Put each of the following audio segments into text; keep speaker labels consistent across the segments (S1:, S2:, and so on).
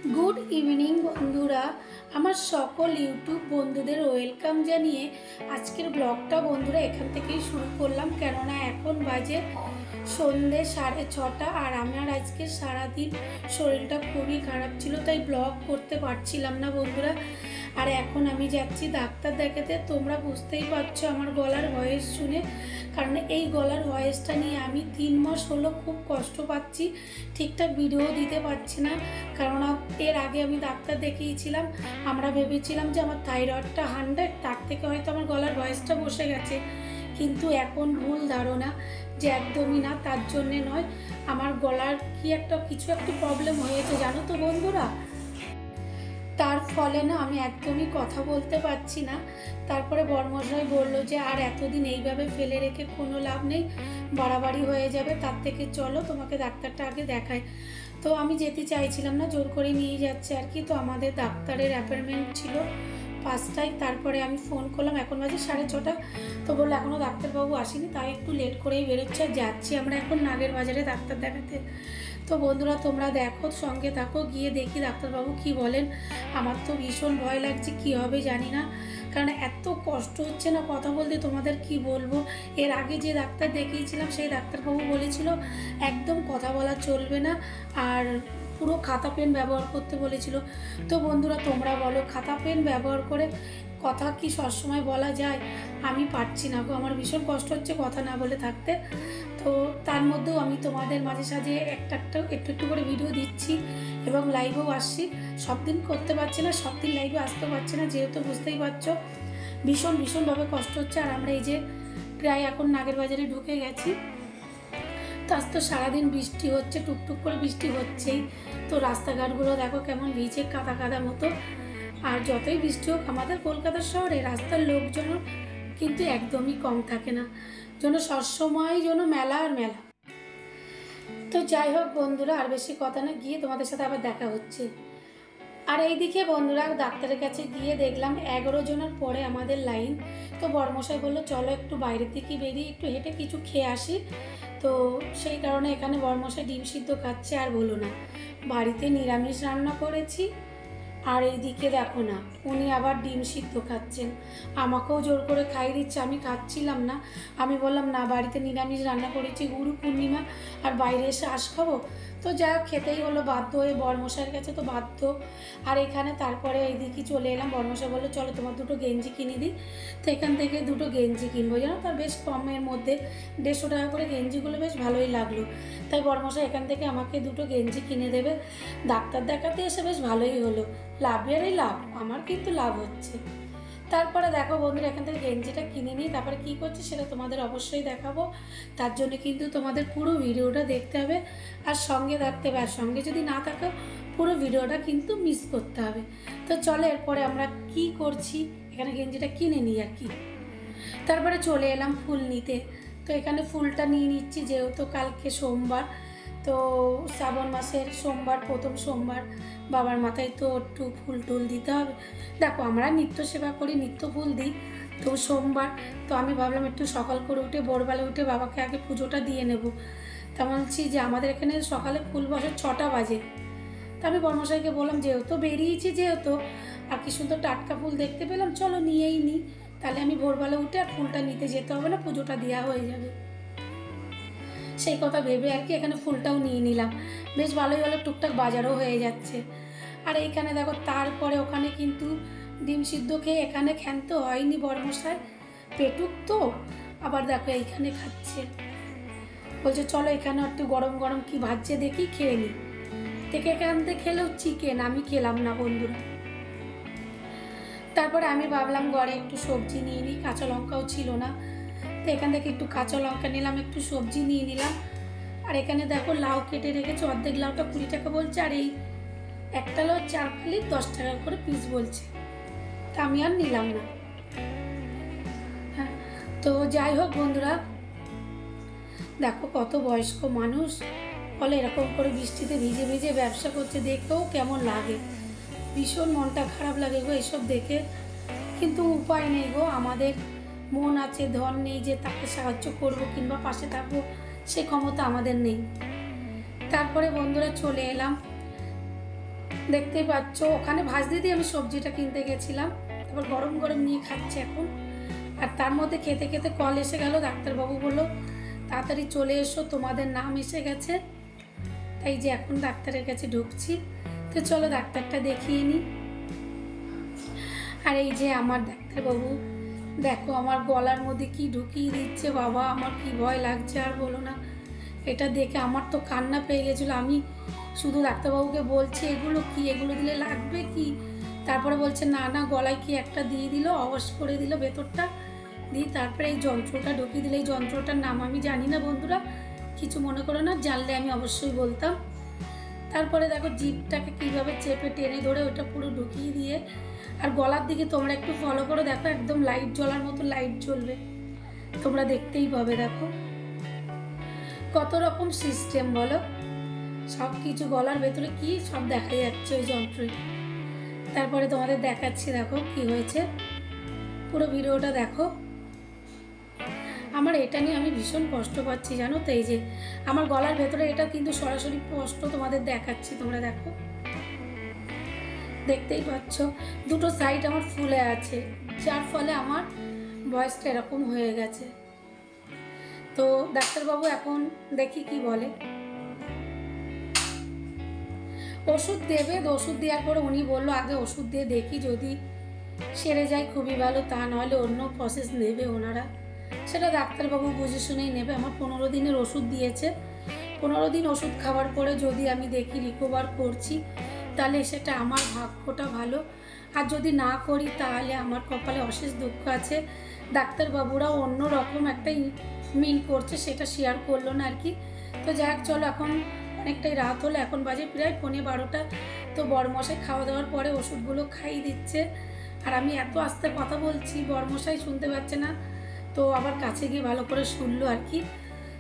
S1: Good evening बंधुरा আমার সকল ইউটিউব বন্ধুদের ওয়েলকাম জানিয়ে আজকের ব্লগটা বন্ধুরা এখান থেকেই শুরু করলাম। কেননা এখন বাজে সন্ধ্যে 6:30 আর আমার আজকে সারাদিন শরীরটা খুবই খারাপ ছিল, তাই ব্লগ করতে পারছিলাম না বন্ধুরা। আর এখন আমি যাচ্ছি ডাক্তার দেখাতে। তোমরা বুঝতেই পারছো আমার গলার ভয়েস শুনে, কারণ এই গলার ভয়েসটা নিয়ে আমি 3 মাস হলো খুব কষ্ট পাচ্ছি, ঠিকঠাক ভিডিও দিতে পারছি না। কারণ এর আগে আমি ডাক্তার দেখিয়েছিলাম, আমরা ভেবেছিলাম যে আমার থাইরয়েডটা 100, তার থেকে হয়তো আমার গলার ভয়েসটা বসে গেছে, কিন্তু এখন ভুল ধারণা যে একদমই না, তার জন্যে নয়, আমার গলার কিছু একটা প্রবলেম হয়েছে জানো তো বন্ধুরা। তার ফলে না আমি একদমই কথা বলতে পারছি না। তারপরে বর্মশাই বললো যে আর এতদিন এইভাবে ফেলে রেখে কোনো লাভ নেই, বাড়াবাড়ি হয়ে যাবে, তার থেকে চলো তোমাকে ডাক্তারটা আগে দেখায়। তো আমি যেতে চাইছিলাম না, জোর করে নিয়ে যাচ্ছে আর কি। তো আমাদের ডাক্তারের অ্যাপয়েন্টমেন্ট ছিল 5টায়। তারপরে আমি ফোন করলাম, এখন বাজে 6:30। তো বললো এখনও ডাক্তারবাবু আসেনি, তাই একটু লেট করেই বেরোচ্ছে। আর যাচ্ছি আমরা এখন নাগের বাজারে ডাক্তার দেখাতে। তো বন্ধুরা তোমরা দেখো, সঙ্গে থাকো, গিয়ে দেখি ডাক্তারবাবু কি বলেন। আমার তো ভীষণ ভয় লাগছে, কি হবে জানি না, কারণ এত কষ্ট হচ্ছে না কথা বলতে, তোমাদের কি বলবো। এর আগে যে ডাক্তার দেখিয়েছিলাম সেই ডাক্তারবাবু বলেছিল একদম কথা বলা চলবে না, আর পুরো খাতা পেন ব্যবহার করতে বলেছিল। তো বন্ধুরা তোমরা বলো, খাতা পেন ব্যবহার করে কথা কি সবসময় বলা যায়? আমি পারছি না গো, আমার ভীষণ কষ্ট হচ্ছে কথা না বলে থাকতে। তো তার মধ্যেও আমি তোমাদের মাঝে সাঝে একটু করে ভিডিও দিচ্ছি এবং লাইভেও আসছি। সব দিন করতে পারছি না, সব দিন লাইভে আসতে পারছি না, যেহেতু বুঝতেই পারছো ভীষণভাবে কষ্ট হচ্ছে। আর আমরা এই যে প্রায় এখন নাগের বাজারে ঢুকে গেছি। তো আজ তো সারাদিন বৃষ্টি হচ্ছে, টুকটুক করে বৃষ্টি হচ্ছেই। তো রাস্তাঘাটগুলো দেখো কেমন ভিজে কাদা মতো। আর যতই বৃষ্টি হোক আমাদের কলকাতা শহরে রাস্তার লোকজন কিন্তু একদমই কম থাকে না, যেন সবসময় যেন মেলা আর মেলা। তো যাই হোক বন্ধুরা, আর বেশি কথা না, গিয়ে তোমাদের সাথে আবার দেখা হচ্ছে। আর এইদিকে বন্ধুরা ডাক্তারের কাছে গিয়ে দেখলাম 11 জনের পরে আমাদের লাইন। তো বর্মশাই বললো চলো একটু বাইরের দিকে বেরিয়ে একটু হেঁটে কিছু খেয়ে আসি। তো সেই কারণে এখানে বর্মশাই ডিম সিদ্ধ খাচ্ছে। আর বলো না, বাড়িতে নিরামিষ রান্না করেছি, আর এইদিকে দেখো না উনি আবার ডিম সিদ্ধ খাচ্ছেন। আমাকেও জোর করে খাইয়ে দিচ্ছে, আমি খাচ্ছিলাম না। আমি বললাম না, বাড়িতে নিরামিষ রান্না করেছি, গুরু পূর্ণিমা, আর বাইরে এসে আঁশ খাবো। তো যা খেতেই হলো বাধ্য হয়ে, বর্মশাইয়ের কাছে তো বাধ্য। আর এখানে তারপরে এইদিকে চলে এলাম। বর্মশাই বললো চলো তোমার দুটো গেঞ্জি কিনে দিই। তো এখান থেকে দুটো গেঞ্জি কিনবো, জানো তার বেশ কমের মধ্যে 150 টাকা করে গেঞ্জিগুলো, বেশ ভালোই লাগলো। তাই বর্মশাই এখান থেকে আমাকে দুটো গেঞ্জি কিনে দেবে। ডাক্তার দেখাতে এসে বেশ ভালোই হলো, লাভেরই লাভ, আমার কিন্তু লাভ হচ্ছে। তারপরে দেখো বন্ধুরা এখান থেকে গেঞ্জিটা কিনে নিই, তারপরে কী করছে সেটা তোমাদের অবশ্যই দেখাবো। তার জন্য কিন্তু তোমাদের পুরো ভিডিওটা দেখতে হবে আর সঙ্গে থাকতে হবে। আর সঙ্গে যদি না থাকো পুরো ভিডিওটা কিন্তু মিস করতে হবে। তো চলো এরপরে আমরা কি করছি, এখানে গেঞ্জিটা কিনে নিই আর কি। তারপরে চলে এলাম ফুল নিতে। তো এখানে ফুলটা নিয়ে নিচ্ছি, যেহেতু কালকে সোমবার, তো শ্রাবণ মাসের সোমবার, প্রথম সোমবার, বাবার মাথায় তো একটু ফুল টুল দিতে হবে। দেখো আমরা নিত্য সেবা করি, নিত্য ফুল দিই, তো সোমবার তো আমি ভাবলাম একটু সকাল করে উঠে ভোরবেলা উঠে বাবাকে আগে পুজোটা দিয়ে নেব। তা বলছি যে আমাদের এখানে সকালে ফুল বসে 6টা বাজে। তা আমি বর্মশাইকে বললাম যেহেতু বেরিয়েছি, যেহেতু আর কি সুন্দর টাটকা ফুল দেখতে পেলাম, চলো নিয়েই নিই, তাহলে আমি ভোরবেলা উঠে আর ফুলটা নিতে যেতে হবে না, পুজোটা দেওয়া হয়ে যাবে। সেই কথা ভেবে আর কি এখানে ফুলটাও নিয়ে নিলাম, বেশ ভালোই হলো, টুকটাক বাজারও হয়ে যাচ্ছে। আর এইখানে দেখো তারপরে ওখানে কিন্তু ডিম সিদ্ধ খেয়ে এখানে ক্ষান্ত হয়নি বর্মশাই, পেটুক তো আবার দেখো এইখানে খাচ্ছে। বলছে চলো এখানে একটু গরম গরম কি ভাজছে দেখি, খেয়ে নিই। থেকে এখান থেকে খেলেও চিকেন, আমি খেলাম না বন্ধুরা। তারপরে আমি ভাবলাম ঘরে একটু সবজি নিয়ে নিই, কাঁচা লঙ্কাও ছিল না, তো এখান থেকে একটু কাঁচা লঙ্কা নিলাম, একটু সবজি নিয়ে নিলাম। আর এখানে দেখো লাউ কেটে রেখেছে, অর্ধেক লাউটা 20 টাকা বলছে, আর এই একটা লাউ 4 ফালি 10 টাকা করে পিস বলছে, তা আমি আর নিলাম না। হ্যাঁ, তো যাই হোক বন্ধুরা, দেখো কত বয়স্ক মানুষ বলে এরকম করে বৃষ্টিতে ভিজে ভিজে ব্যবসা করছে, দেখেও কেমন লাগে, ভীষণ মনটা খারাপ লাগে গো এসব দেখে। কিন্তু উপায় নেই গো, আমাদের মন আছে, ধন নেই যে তাকে সাহায্য করব কিংবা পাশে থাকবো, সে ক্ষমতা আমাদের নেই। তারপরে বন্ধুরা চলে এলাম দেখতেই পাচ্ছ ওখানে ভাজতে দিয়ে আমি সবজিটা কিনতে গেছিলাম, তারপর গরম গরম নিয়ে খাচ্ছি এখন। আর তার মধ্যে খেতে খেতে কল এসে গেল, ডাক্তারবাবু বললো তাড়াতাড়ি চলে এসো, তোমাদের নাম এসে গেছে। তাই যে এখন ডাক্তারের কাছে ঢুকছি। তো চলো ডাক্তারটা দেখিয়ে নিই। আর এই যে আমার ডাক্তারবাবু, দেখো আমার গলার মধ্যে কি ঢুকিয়ে দিচ্ছে, বাবা আমার কি ভয় লাগছে আর বলো না। এটা দেখে আমার তো কান্না পেয়ে গেছিলো। আমি শুধু ডাক্তারবাবুকে বলছি এগুলো কি, এগুলো দিলে লাগবে কি? তারপরে বলছে না না, গলায় কি একটা দিয়ে দিল, অবশ করে দিল ভেতরটা দিয়ে, তারপরে এই যন্ত্রটা ঢুকিয়ে দিল। এই যন্ত্রটার নাম আমি জানি না বন্ধুরা, কিছু মনে করো না, জানলে আমি অবশ্যই বলতাম। তারপরে দেখো জিভটাকে কীভাবে চেপে টেনে ধরে ওটা পুরো ঢুকিয়ে দিয়ে, আর গলার দিকে তোমরা একটু ফলো করো, দেখো একদম লাইট জ্বলার মতো লাইট জ্বলবে, তোমরা দেখতেই পাবে। দেখো কত রকম সিস্টেম বলো, সব কিছু গলার ভেতরে কি সব দেখা যাচ্ছে ওই যন্ত্রে। তারপরে তোমাদের দেখাচ্ছি, দেখো কি হয়েছে, পুরো ভিডিওটা দেখো। আমার এটা নিয়ে আমি ভীষণ কষ্ট পাচ্ছি জানো তো। এই যে আমার গলার ভেতরে এটা কিন্তু সরাসরি কষ্ট তোমাদের দেখাচ্ছি, তোমরা দেখো, দেখতেই পাচ্ছ দুটো সাইড আমার ফুলে আছে, যার ফলে আমার ভয়েসটা এরকম হয়ে গেছে। তো ডাক্তারবাবু এখন দেখি কি বলে। ওষুধ দেবে, ওষুধ দেওয়ার পরে উনি বললো আগে ওষুধ দিয়ে দেখি, যদি সেরে যায় খুবই ভালো, তা নাহলে অন্য প্রসেস নেবে ওনারা, সেটা ডাক্তারবাবু বুঝে শুনেই নেবে। আমার 15 দিনের ওষুধ দিয়েছে, 15 দিন ওষুধ খাওয়ার পরে যদি আমি দেখি রিকভার করছি, তাহলে সেটা আমার ভাগ্যটা ভালো, আর যদি না করি তাহলে আমার কপালে অশেষ দুঃখ আছে। ডাক্তারবাবুরাও অন্য রকম একটা মিল করছে, সেটা শেয়ার করলো না আর কি। তো যাই হোক চলো, এখন অনেকটাই রাত হলো, এখন বাজে প্রায় 11:15। তো বড়মশাই খাওয়া দাওয়ার পরে ওষুধগুলো খাইয়ে দিচ্ছে, আর আমি এত আস্তে কথা বলছি বড়মশাই শুনতে পাচ্ছে না, তো আবার কাছে গিয়ে ভালো করে শুনলো আর কি।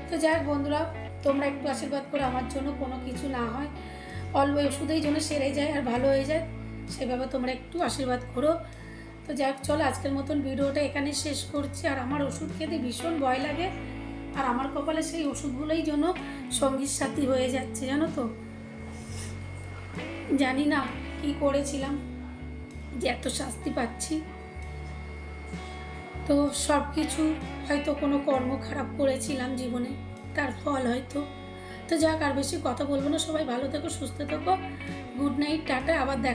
S1: তো যাই হোক বন্ধুরা, তোমরা একটু আশীর্বাদ করো আমার জন্য কোনো কিছু না হয়, অল্প ওষুধেই যেন সেরে যায় আর ভালো হয়ে যায়, সেভাবে তোমরা একটু আশীর্বাদ করো। তো যাই হোক চলো, আজকের মতন ভিডিওটা এখানে শেষ করছি। আর আমার ওষুধ খেতে ভীষণ ভয় লাগে, আর আমার কপালে সেই ওষুধগুলোই যেন সঙ্গীর সাথী হয়ে যাচ্ছে জানো তো। জানি না কি করেছিলাম যে এত শাস্তি পাচ্ছি। তো সব কিছু হয়তো কোনো কর্ম খারাপ করেছিলাম জীবনে, তার ফল হয়তো। তো যাক, আর বেশি কথা বলবো না, সবাই ভালো থেকো, সুস্থ থেকো, গুড নাইট, টাটা, আবার দেখা।